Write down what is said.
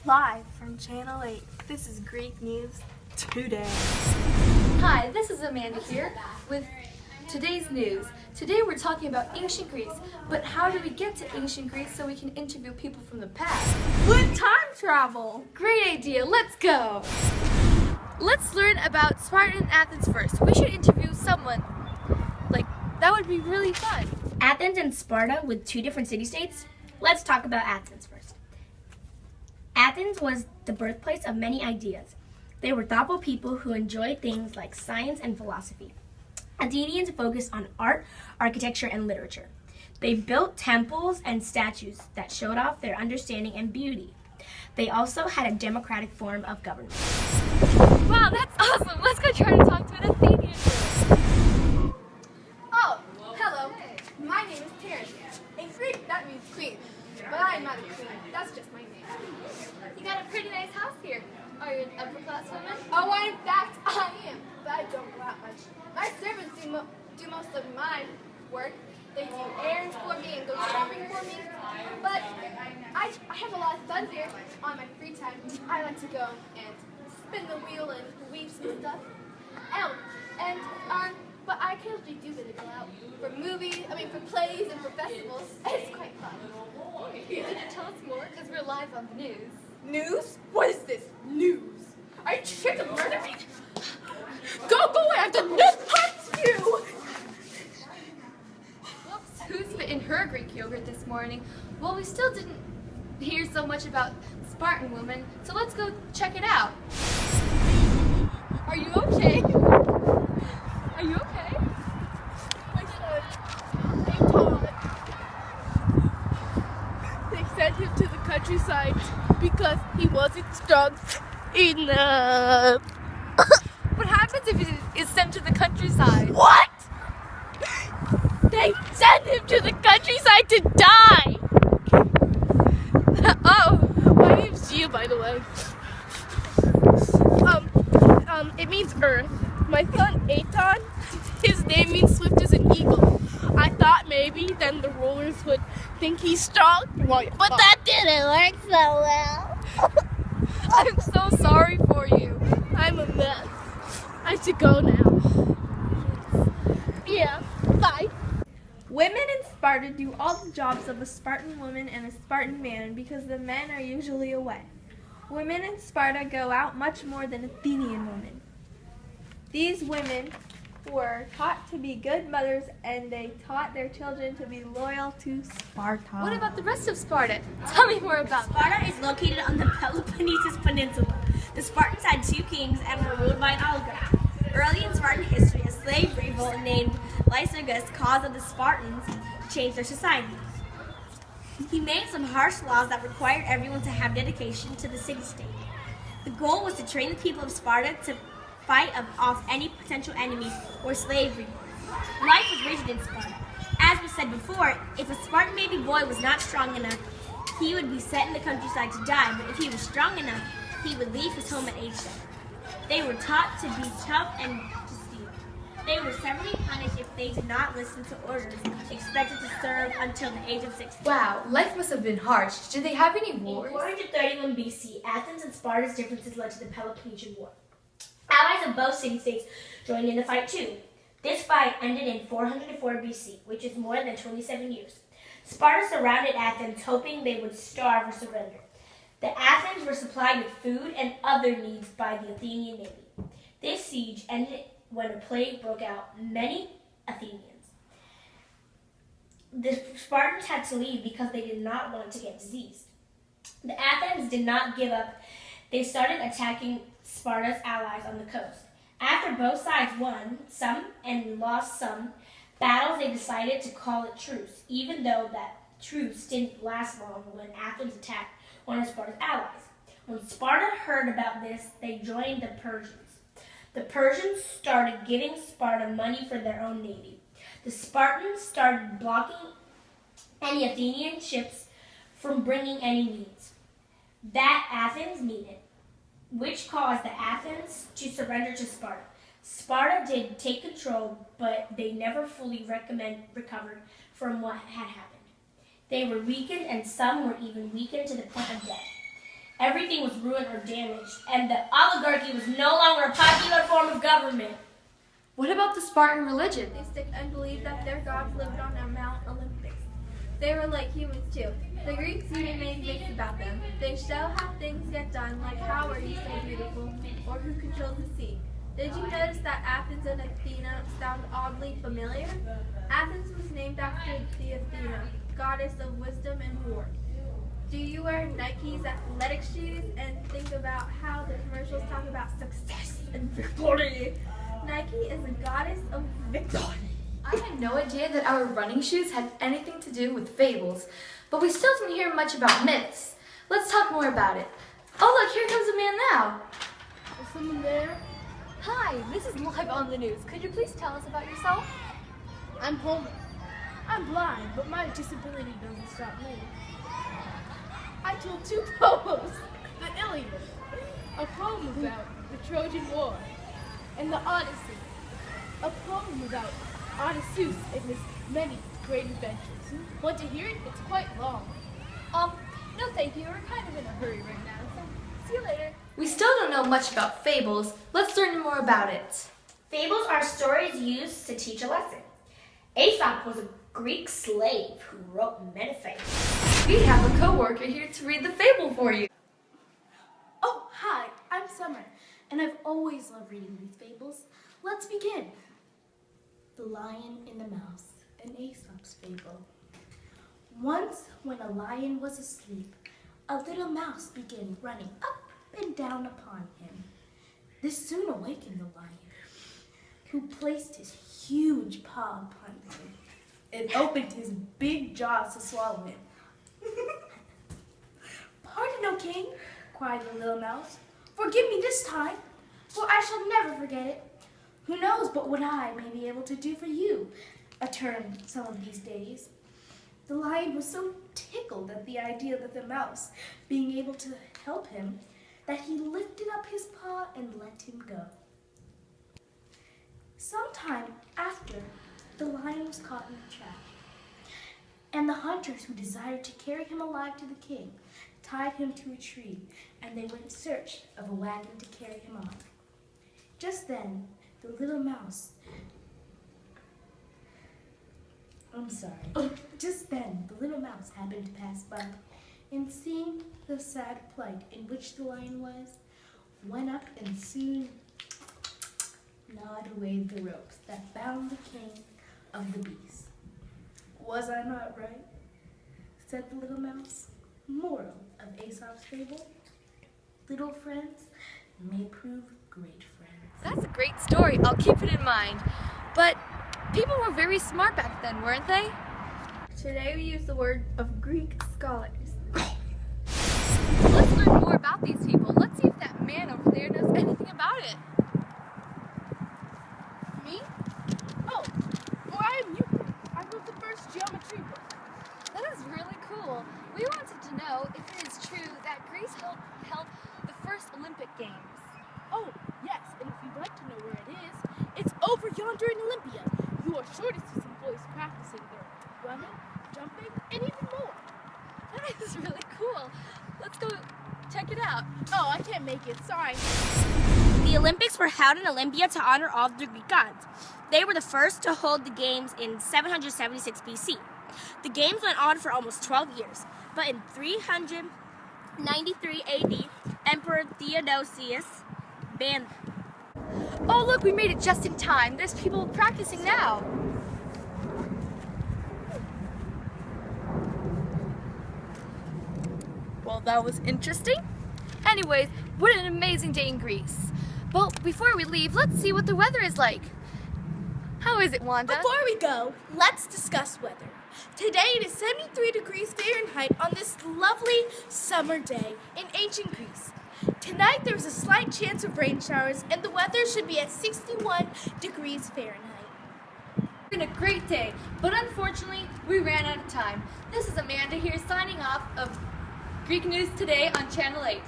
Live from Channel 8, this is Greek News Today. Hi, this is Amanda here with today's news. Today we're talking about ancient Greece, but how do we get to ancient Greece so we can interview people from the past? With time travel! Great idea, let's go! Let's learn about Sparta and Athens first. We should interview someone. That would be really fun. Athens and Sparta with two different city-states? Let's talk about Athens first. Athens was the birthplace of many ideas. They were thoughtful people who enjoyed things like science and philosophy. Athenians focused on art, architecture, and literature. They built temples and statues that showed off their understanding and beauty. They also had a democratic form of government. Wow, that's awesome! Let's go try to talk to an Athenian. Oh, hello. My name is Terrence. In Greek, that means queen. But I'm not a queen. That's just my name. You got a pretty nice house here. Are you an upper class woman? Oh, in fact, I am. But I don't go out much. My servants do most of my work. They do errands for me and go shopping for me. But I have a lot of fun here on my free time. I like to go and spin the wheel and weave some stuff. But I occasionally do get to go out for for plays and for festivals. It's quite fun. Can you tell us more? Because we're live on the news. News? What is this? News? Are you trying to murder me? Go away! I have to hunt you! Whoops, who's in her Greek yogurt this morning? Well, we still didn't hear so much about Spartan women, so let's go check it out. Are you okay? Are you okay? They sent him to the countryside because he wasn't strong enough. What happens if he is sent to the countryside? What? They sent him to the countryside to die. Oh, My name's Gia, by the way. It means earth. My son Aton, his name means swift as an eagle. I thought maybe then the rulers would think he's strong, but that didn't work so well. I'm so sorry for you. I'm a mess. I have to go now. Yeah, bye. Women in Sparta do all the jobs of a Spartan woman and a Spartan man because the men are usually away. Women in Sparta go out much more than Athenian women. These women were taught to be good mothers and they taught their children to be loyal to Sparta. What about the rest of Sparta? Tell me more about that. Sparta is located on the Peloponnesus Peninsula. The Spartans had two kings and were ruled by an oligarch. Early in Spartan history, a slave revolt named Lycurgus caused of the Spartans to change their society. He made some harsh laws that required everyone to have dedication to the city-state. The goal was to train the people of Sparta to fight off any potential enemies or slavery. Life was rigid in Sparta. As was said before, if a Spartan baby boy was not strong enough, he would be set in the countryside to die, but if he was strong enough, he would leave his home at age 7. They were taught to be tough and to steal. They were severely punished if they did not listen to orders, expected to serve until the age of 16. Wow, life must have been harsh. Did they have any In wars? 431 BC, Athens and Sparta's differences led to the Peloponnesian War. Allies of both city-states joined in the fight too. This fight ended in 404 BC, which is more than 27 years. Sparta surrounded Athens, hoping they would starve or surrender. The Athens were supplied with food and other needs by the Athenian navy. This siege ended when a plague broke out. Many Athenians. The Spartans had to leave because they did not want to get diseased. The Athens did not give up. They started attacking Sparta's allies on the coast. After both sides won some and lost some battles, they decided to call it truce, even though that truce didn't last long when Athens attacked one of Sparta's allies. When Sparta heard about this, they joined the Persians. The Persians started giving Sparta money for their own navy. The Spartans started blocking any Athenian ships from bringing any needs that Athens needed, which caused the Athens to surrender to Sparta. Sparta did take control, but they never fully recovered from what had happened. They were weakened, and some were even weakened to the point of death. Everything was ruined or damaged, and the oligarchy was no longer a popular form of government. What about the Spartan religion? And believed that their gods lived on Mount Olympus. They were like humans too. The Greeks even made myths about them. They show how things get done, like how are you so beautiful, or who controls the sea. Did you notice that Athens and Athena sound oddly familiar? Athens was named after the Athena, goddess of wisdom and war. Do you wear Nike's athletic shoes and think about how the commercials talk about success and victory? Nike is a goddess of victory. I had no idea that our running shoes had anything to do with fables, but we still didn't hear much about myths. Let's talk more about it. Oh look, here comes a man now. Is someone there? Hi, this is Live on the News. Could you please tell us about yourself? I'm Homer. I'm blind, but my disability doesn't stop me. I told 2 poems. The Iliad, a poem about the Trojan War, and the Odyssey, a poem about Odysseus and his many great adventures. Want to hear it? It's quite long. No thank you. We're kind of in a hurry right now, so see you later. We still don't know much about fables. Let's learn more about it. Fables are stories used to teach a lesson. Aesop was a Greek slave who wrote many fables. We have a co-worker here to read the fable for you. Oh, hi, I'm Summer, and I've always loved reading these fables. Let's begin. The Lion and the Mouse, an Aesop's fable. Once, when a lion was asleep, a little mouse began running up and down upon him. This soon awakened the lion, who placed his huge paw upon him and opened his big jaws to swallow him. "Pardon, O king," cried the little mouse. "Forgive me this time, for I shall never forget it. Who knows but what I may be able to do for you a turn some of these days." The lion was so tickled at the idea of the mouse being able to help him that he lifted up his paw and let him go. Sometime after, the lion was caught in a trap, and the hunters who desired to carry him alive to the king tied him to a tree, and they went in search of a wagon to carry him off. Just then, the little mouse happened to pass by, and seeing the sad plight in which the lion was, went up and soon gnawed away the ropes that bound the king of the beasts. "Was I not right?" said the little mouse. Moral of Aesop's fable: little friends may prove great friends. That's a great story. I'll keep it in mind. But people were very smart back then, weren't they? Today we use the word of Greek scholars. Let's learn more about these people. Let's see if that man over there knows anything about it. Me? Oh, well, I am Euclid. I wrote the first geometry book. That is really cool. We wanted to know if it is true that Greece held the first Olympic Games. Oh, yes, and if you'd like to know where it is, it's over yonder in Olympia. You are sure to see some boys practicing there, running, jumping, and even more. That is really cool. Let's go check it out. Oh, I can't make it, sorry. The Olympics were held in Olympia to honor all of the Greek gods. They were the first to hold the games in 776 BC. The games went on for almost 12 years, but in 393 AD, Emperor Theodosius banned them. Oh, look, we made it just in time. There's people practicing now. Well, that was interesting. Anyways, what an amazing day in Greece. But before we leave, let's see what the weather is like. How is it, Wanda? Before we go, let's discuss weather. Today it is 73 degrees Fahrenheit on this lovely summer day in ancient Greece. Tonight there's a slight chance of rain showers and the weather should be at 61 degrees Fahrenheit. It's been a great day, but unfortunately, we ran out of time. This is Amanda here signing off of Greek News Today on Channel 8.